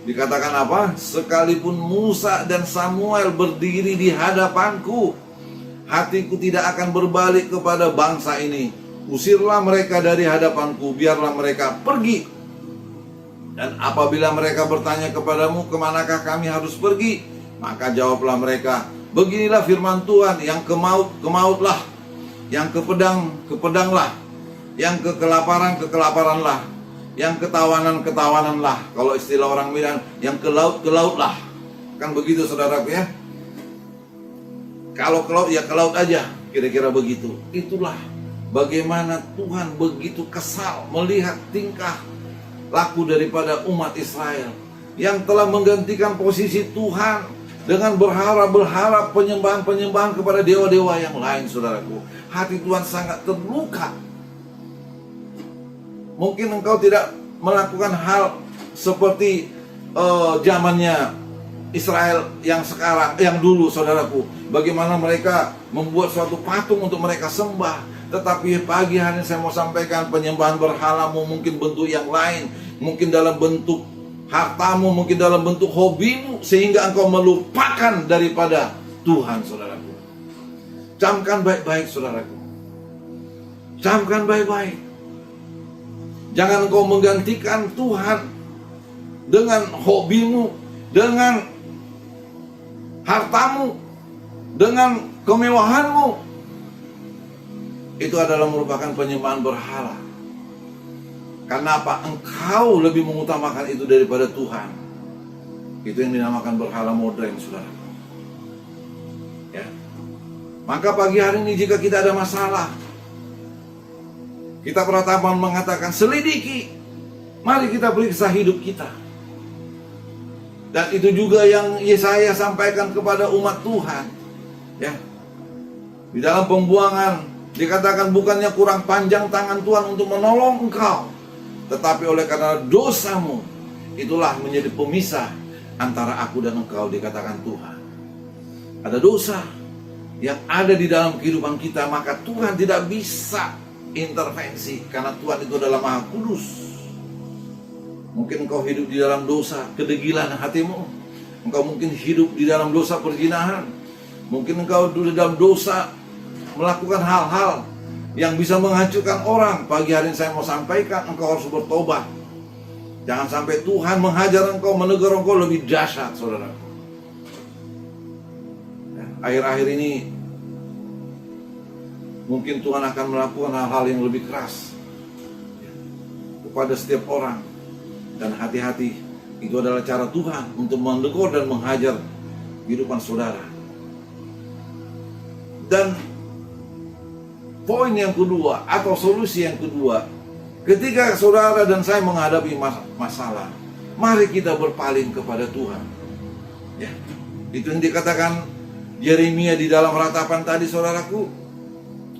Dikatakan apa? Sekalipun Musa dan Samuel berdiri di hadapanku, hatiku tidak akan berbalik kepada bangsa ini. Usirlah mereka dari hadapanku, biarlah mereka pergi. Dan apabila mereka bertanya kepadamu, kemanakah kami harus pergi? Maka jawablah mereka, beginilah firman Tuhan, yang ke maut, ke mautlah, yang ke pedang, ke pedanglah, yang ke kelaparan, ke kelaparanlah, yang ketawanan, ketawananlah. Kalau istilah orang bilang, yang ke laut, ke lautlah. Kan begitu, saudaraku, ya. Kalau ke laut, ya ke laut aja, kira-kira begitu. Itulah bagaimana Tuhan begitu kesal melihat tingkah laku daripada umat Israel yang telah menggantikan posisi Tuhan dengan berharap penyembahan kepada dewa-dewa yang lain, saudaraku. Hati Tuhan sangat terluka. Mungkin engkau tidak melakukan hal seperti zamannya Israel yang sekarang, yang dulu, saudaraku. Bagaimana mereka membuat suatu patung untuk mereka sembah. Tetapi pagi hari ini saya mau sampaikan, penyembahan berhalamu mungkin bentuk yang lain, mungkin dalam bentuk hartamu, mungkin dalam bentuk hobimu, sehingga engkau melupakan daripada Tuhan, saudaraku. Camkan baik-baik, saudaraku. Camkan baik-baik. Jangan engkau menggantikan Tuhan dengan hobimu, dengan hartamu, dengan kemewahanmu. Itu adalah merupakan penyembahan berhala. Karena apa? Engkau lebih mengutamakan itu daripada Tuhan. Itu yang dinamakan berhala modern, saudara. Ya. Maka pagi hari ini jika kita ada masalah, kita Ratapan mengatakan selidiki. Mari kita periksa hidup kita. Dan itu juga yang Yesaya sampaikan kepada umat Tuhan. Ya. Di dalam pembuangan dikatakan bukannya kurang panjang tangan Tuhan untuk menolong engkau, tetapi oleh karena dosamu itulah menjadi pemisah antara aku dan engkau, dikatakan Tuhan. Ada dosa yang ada di dalam kehidupan kita, maka Tuhan tidak bisa intervensi karena Tuhan itu adalah Maha Kudus. Mungkin engkau hidup di dalam dosa kedegilan hatimu. Engkau mungkin hidup di dalam dosa perzinahan. Mungkin engkau di dalam dosa melakukan hal-hal yang bisa menghancurkan orang. Pagi hari ini saya mau sampaikan, engkau harus bertobat. Jangan sampai Tuhan menghajar engkau, menegur engkau lebih dahsyat, saudara. Akhir-akhir ini mungkin Tuhan akan melakukan hal-hal yang lebih keras kepada setiap orang. Dan hati-hati, itu adalah cara Tuhan untuk menegur dan menghajar kehidupan saudara. Dan poin yang kedua atau solusi yang kedua, ketika saudara dan saya menghadapi masalah, mari kita berpaling kepada Tuhan. Ya, itu yang dikatakan Yeremia di dalam ratapan tadi, saudaraku.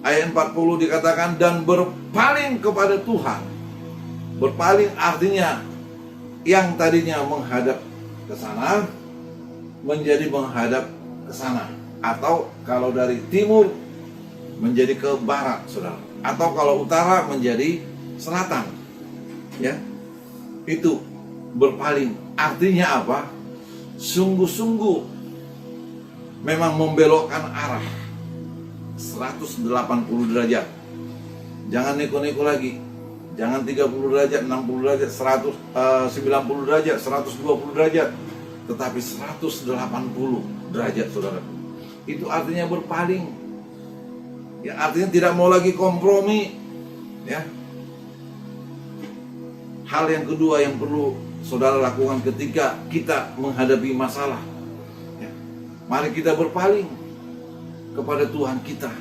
Ayat 40 dikatakan, dan berpaling kepada Tuhan. Berpaling artinya yang tadinya menghadap ke sana menjadi menghadap ke sana, atau kalau dari timur menjadi ke barat, saudara, atau kalau utara menjadi selatan. Ya, itu berpaling artinya apa? Sungguh-sungguh memang membelokkan arah 180 derajat. Jangan neko-neko lagi. Jangan 30 derajat, 60 derajat, 90 derajat, 120 derajat, tetapi 180 derajat, saudara. Itu artinya berpaling. Ya, artinya tidak mau lagi kompromi. Ya. Hal yang kedua yang perlu saudara lakukan ketika kita menghadapi masalah, ya, mari kita berpaling kepada Tuhan kita.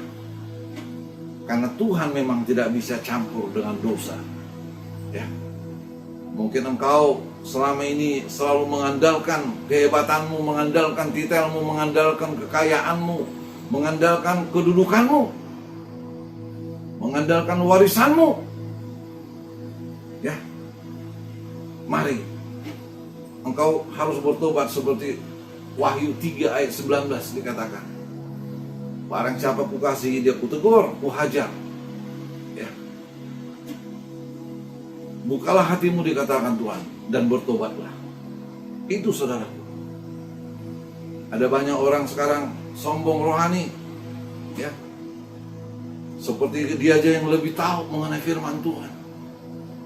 Karena Tuhan memang tidak bisa campur dengan dosa. Ya. Mungkin engkau selama ini selalu mengandalkan kehebatanmu, mengandalkan titelmu, mengandalkan kekayaanmu, mengandalkan kedudukanmu, mengandalkan warisanmu. Ya. Mari engkau harus bertobat seperti Wahyu 3 ayat 19 dikatakan. Barang siapa ku kasihi dia ku tegur, ku hajar. Ya. Bukalah hatimu, dikatakan Tuhan, dan bertobatlah. Itu, saudaraku. Ada banyak orang sekarang sombong rohani. Ya. Seperti dia aja yang lebih tahu mengenai firman Tuhan.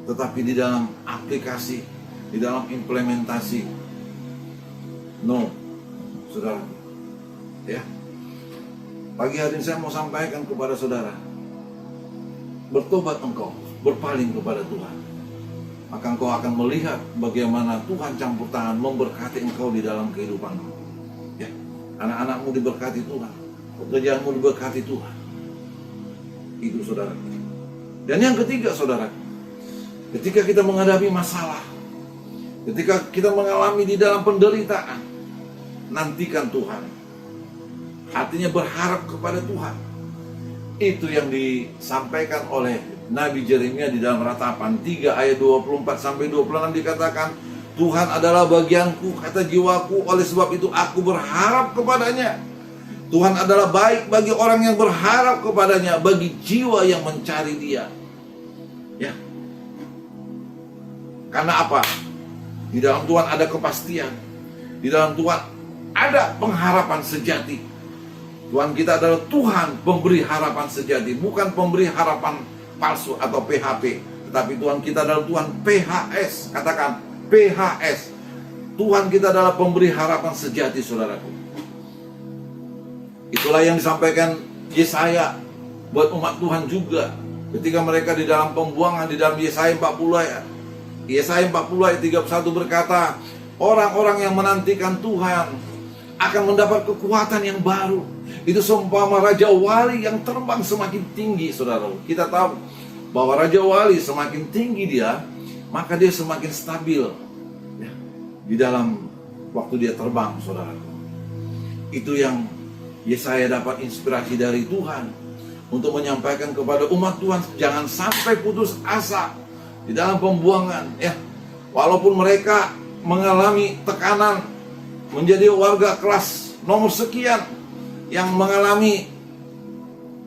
Tetapi di dalam aplikasi, di dalam implementasi, no, saudara. Ya. Pagi hari ini saya mau sampaikan kepada saudara, bertobat engkau, berpaling kepada Tuhan, maka engkau akan melihat bagaimana Tuhan campur tangan memberkati engkau di dalam kehidupanmu. Ya, anak-anakmu diberkati Tuhan, pekerjaanmu diberkati Tuhan. Itu, saudara. Dan yang ketiga, saudara, ketika kita menghadapi masalah, ketika kita mengalami di dalam penderitaan, nantikan Tuhan. Artinya berharap kepada Tuhan. Itu yang disampaikan oleh Nabi Yeremia di dalam ratapan 3 ayat 24 sampai 26 dikatakan, Tuhan adalah bagianku, kata jiwaku, oleh sebab itu aku berharap kepadanya. Tuhan adalah baik bagi orang yang berharap kepadanya, bagi jiwa yang mencari Dia. Ya. Karena apa? Di dalam Tuhan ada kepastian. Di dalam Tuhan ada pengharapan sejati. Tuhan kita adalah Tuhan pemberi harapan sejati, bukan pemberi harapan palsu atau PHP. Tetapi Tuhan kita adalah Tuhan PHS. Katakan PHS. Tuhan kita adalah pemberi harapan sejati, saudaraku. Itulah yang disampaikan Yesaya buat umat Tuhan juga. Ketika mereka di dalam pembuangan, di dalam Yesaya 40 ayat. Yesaya 40 ayat 31 berkata, orang-orang yang menantikan Tuhan akan mendapat kekuatan yang baru. Itu seumpama Raja Wali yang terbang semakin tinggi, saudara. Kita tahu bahwa Raja Wali semakin tinggi dia, maka dia semakin stabil, ya, di dalam waktu dia terbang, saudaraku. Itu yang Yesaya dapat inspirasi dari Tuhan untuk menyampaikan kepada umat Tuhan, jangan sampai putus asa di dalam pembuangan, ya. Walaupun mereka mengalami tekanan, menjadi warga kelas nomor sekian yang mengalami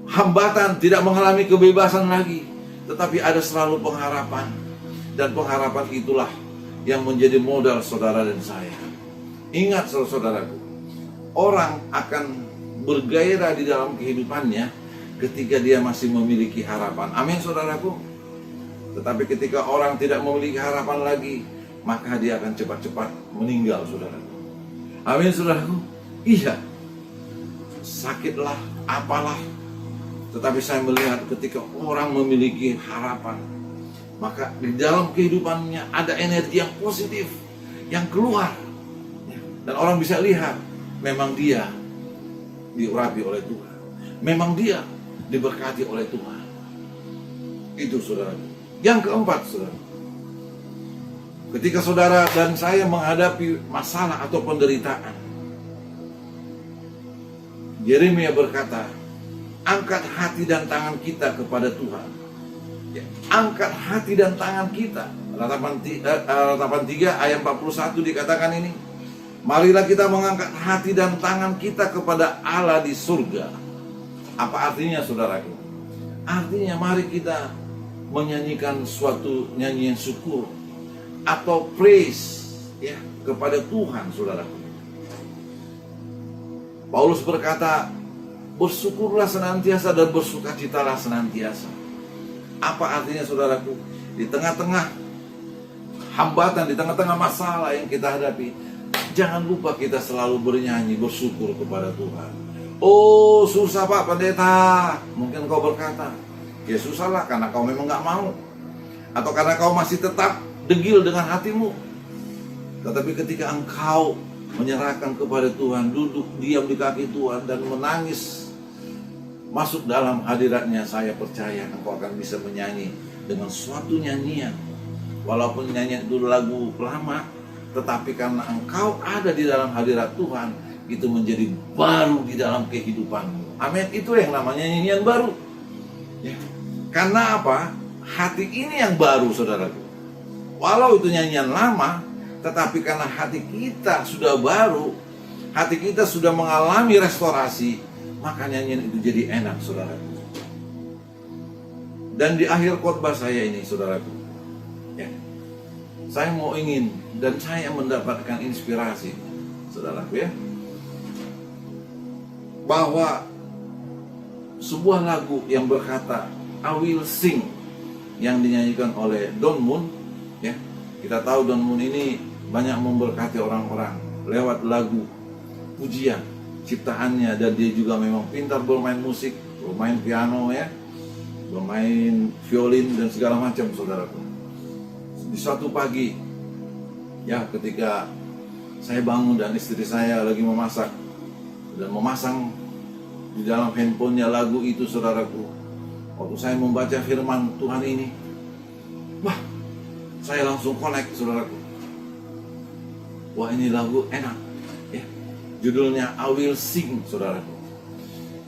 hambatan, tidak mengalami kebebasan lagi, tetapi ada selalu pengharapan. Dan pengharapan itulah yang menjadi modal saudara dan saya. Ingat saudaraku, orang akan bergairah di dalam kehidupannya ketika dia masih memiliki harapan. Amin saudaraku. Tetapi ketika orang tidak memiliki harapan lagi, maka dia akan cepat-cepat meninggal, saudaraku. Amin saudaraku. Iya, sakitlah, apalah. Tetapi saya melihat ketika orang memiliki harapan, maka di dalam kehidupannya ada energi yang positif yang keluar. Dan orang bisa lihat, memang dia diurapi oleh Tuhan, memang dia diberkati oleh Tuhan. Itu saudara. Yang keempat, saudara, ketika saudara dan saya menghadapi masalah atau penderitaan, Yeremia berkata, angkat hati dan tangan kita kepada Tuhan. Ya, angkat hati dan tangan kita. Ratapan 3 ayat 41 dikatakan ini, marilah kita mengangkat hati dan tangan kita kepada Allah di surga. Apa artinya saudaraku? Artinya mari kita menyanyikan suatu nyanyian syukur atau praise, ya, kepada Tuhan, saudaraku. Paulus berkata, bersyukurlah senantiasa dan bersukacitalah senantiasa. Apa artinya saudaraku? Di tengah-tengah hambatan, di tengah-tengah masalah yang kita hadapi, jangan lupa kita selalu bernyanyi, bersyukur kepada Tuhan. Oh susah Pak Pendeta, mungkin kau berkata, ya susahlah karena kau memang gak mau, atau karena kau masih tetap degil dengan hatimu. Tetapi ketika engkau menyerahkan kepada Tuhan, duduk diam di kaki Tuhan dan menangis masuk dalam hadiratnya, saya percaya engkau akan bisa menyanyi dengan suatu nyanyian. Walaupun nyanyian itu lagu lama, tetapi karena engkau ada di dalam hadirat Tuhan, itu menjadi baru di dalam kehidupanmu. Amin. Itu yang namanya nyanyian baru, ya. Karena apa? Hati ini yang baru, saudaraku. Walau itu nyanyian lama, tetapi karena hati kita sudah baru, hati kita sudah mengalami restorasi, maka nyanyian itu jadi enak, saudaraku. Dan di akhir khotbah saya ini, saudaraku, ya, saya mau ingin dan saya mendapatkan inspirasi, saudaraku, ya, bahwa sebuah lagu yang berkata I Will Sing yang dinyanyikan oleh Don Moon, ya, kita tahu Don Moon ini banyak memberkati orang-orang lewat lagu pujian ciptaannya, dan dia juga memang pintar bermain musik, bermain piano, ya, bermain violin dan segala macam, saudaraku. Di suatu pagi, ya, ketika saya bangun dan istri saya lagi memasak dan memasang di dalam handphonenya lagu itu, saudaraku, waktu saya membaca firman Tuhan ini, wah, saya langsung connect, saudaraku. Wah, ini lagu enak, ya. Judulnya I Will Sing, saudaraku.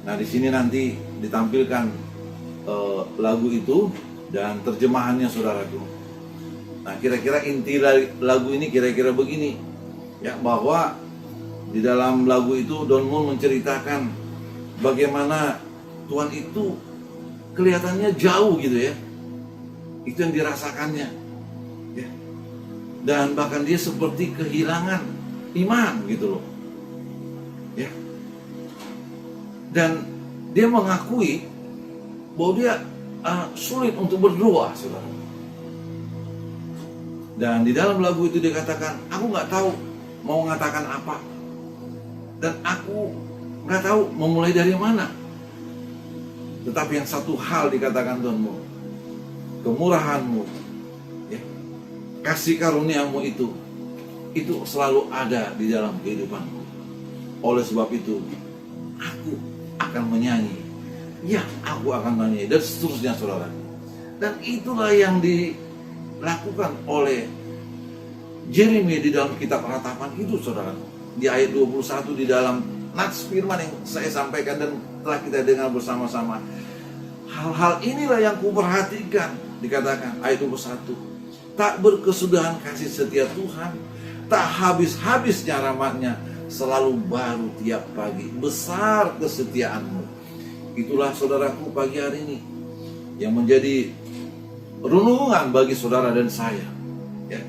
Nah, di sini nanti ditampilkan lagu itu dan terjemahannya, saudaraku. Nah, kira-kira inti lagu ini kira-kira begini, ya, bahwa di dalam lagu itu Don Moon menceritakan bagaimana Tuhan itu kelihatannya jauh gitu, ya. Itu yang dirasakannya, ya. Dan bahkan dia seperti kehilangan iman gitu loh, ya. Dan dia mengakui bahwa dia sulit untuk berdoa, saudara. Dan di dalam lagu itu dikatakan, aku nggak tahu mau mengatakan apa, dan aku nggak tahu memulai dari mana. Tetapi yang satu hal dikatakan Tuhanmu, kemurahanmu, ya, kasih karuniamu itu selalu ada di dalam kehidupanku. Oleh sebab itu, aku akan menyanyi. Ya, aku akan menyanyi, dan seterusnya, saudara. Dan itulah yang dilakukan oleh Yeremia di dalam kitab Ratapan itu, saudara. Di ayat 21 di dalam nats firman yang saya sampaikan dan telah kita dengar bersama-sama. Hal-hal inilah yang kuperhatikan, dikatakan ayat 21. Tak berkesudahan kasih setia Tuhan, tak habis-habisnya rahmatnya, selalu baru tiap pagi, besar kesetiaanmu. Itulah saudaraku pagi hari ini yang menjadi renungan bagi saudara dan saya, ya.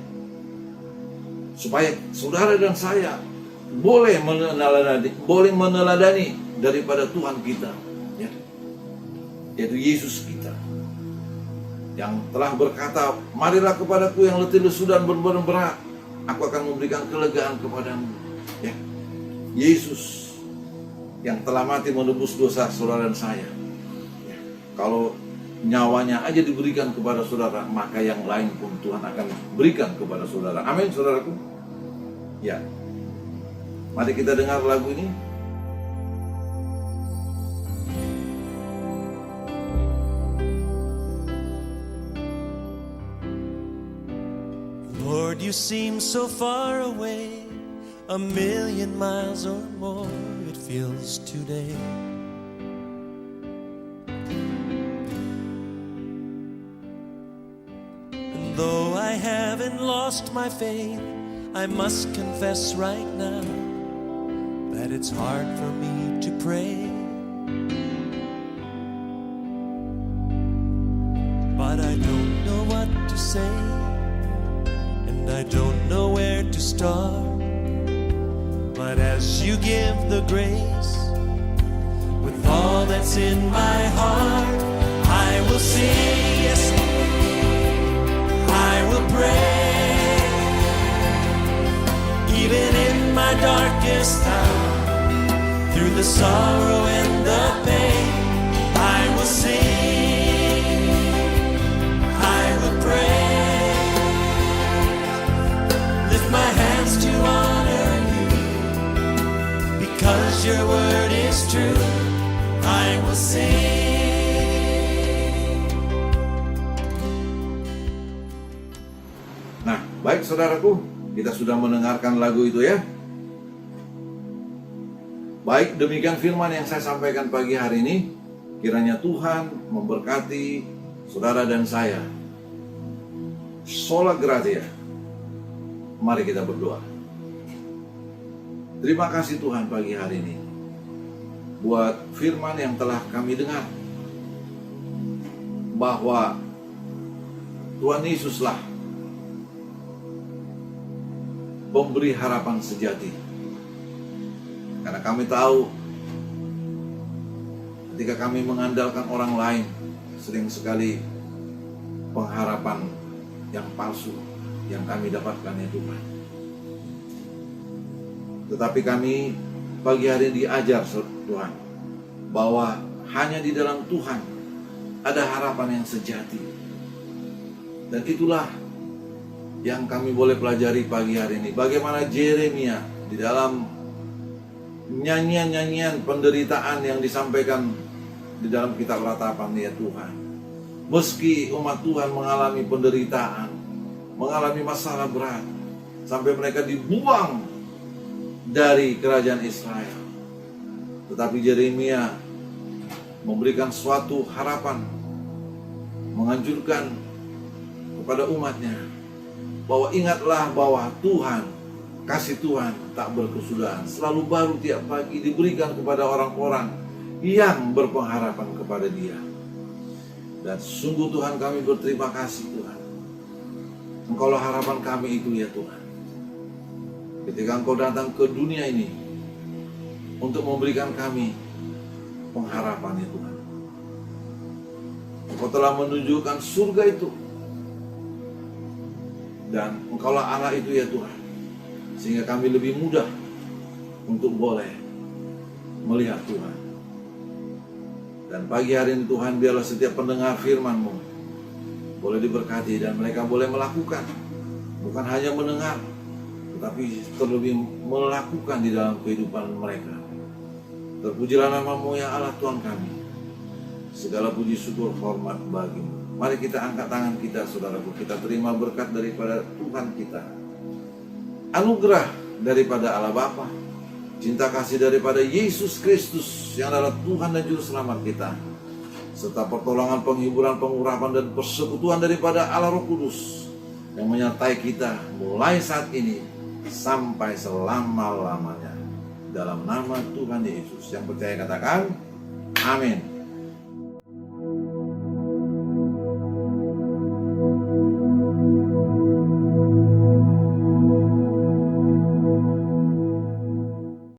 Supaya saudara dan saya boleh meneladani daripada Tuhan kita, ya, yaitu Yesus kita, yang telah berkata, marilah kepadaku yang letih lesu dan berbeban berat, aku akan memberikan kelegaan kepadamu, ya. Yesus yang telah mati menebus dosa saudara dan saya, ya. Kalau nyawanya aja diberikan kepada saudara, maka yang lain pun Tuhan akan berikan kepada saudara. Amin, saudaraku. Ya, mari kita dengar lagu ini. Lord, you seem so far away, 1,000,000 miles or more it feels today. And though I haven't lost my faith, I must confess right now that it's hard for me to pray. But I don't know what to say, and I don't know where to start. But as you give the grace, with all that's in my heart, I will sing, yes, I will pray. Even in my darkest hour, through the sorrow and the pain, I will sing, I will pray. Lift my hands to honor you, because your word is true, I will sing. Nah, baik saudaraku, kita sudah mendengarkan lagu itu, ya. Baik, demikian firman yang saya sampaikan pagi hari ini. Kiranya Tuhan memberkati saudara dan saya. Sola Gratia. Mari kita berdoa. Terima kasih Tuhan pagi hari ini buat firman yang telah kami dengar, bahwa Tuhan Yesuslah pemberi harapan sejati. Karena kami tahu ketika kami mengandalkan orang lain, sering sekali pengharapan yang palsu yang kami dapatkan, ya Tuhan. Tetapi kami pagi hari ini diajar Tuhan, bahwa hanya di dalam Tuhan ada harapan yang sejati. Dan itulah yang kami boleh pelajari pagi hari ini. Bagaimana Yeremia di dalam nyanyian-nyanyian penderitaan yang disampaikan di dalam kitab Ratapan, ya Tuhan. Meski umat Tuhan mengalami penderitaan, mengalami masalah berat, sampai mereka dibuang dari kerajaan Israel, tetapi Yeremia memberikan suatu harapan, menganjurkan kepada umatnya, bahwa ingatlah bahwa Tuhan, kasih Tuhan tak berkesudahan, selalu baru tiap pagi, diberikan kepada orang-orang yang berpengharapan kepada Dia. Dan sungguh Tuhan, kami berterima kasih Tuhan, Engkaulah harapan kami itu, ya Tuhan. Ketika Engkau datang ke dunia ini untuk memberikan kami pengharapan, ya Tuhan. Engkau telah menunjukkan surga itu, dan Engkaulah Allah itu, ya Tuhan, sehingga kami lebih mudah untuk boleh melihat Tuhan. Dan pagi hari ini Tuhan, biarlah setiap pendengar firman-Mu boleh diberkati dan mereka boleh melakukan, bukan hanya mendengar, tetapi terlebih melakukan di dalam kehidupan mereka. Terpujilah nama-Mu ya Allah Tuhan kami. Segala puji syukur hormat bagi-Mu. Mari kita angkat tangan kita, saudaraku. Kita terima berkat daripada Tuhan kita. anugerah daripada Allah Bapa, cinta kasih daripada Yesus Kristus yang adalah Tuhan dan Juru Selamat kita, serta pertolongan, penghiburan, pengurapan, dan persekutuan daripada Allah Roh Kudus yang menyertai kita mulai saat ini sampai selama-lamanya. Dalam nama Tuhan Yesus, yang percaya katakan amin.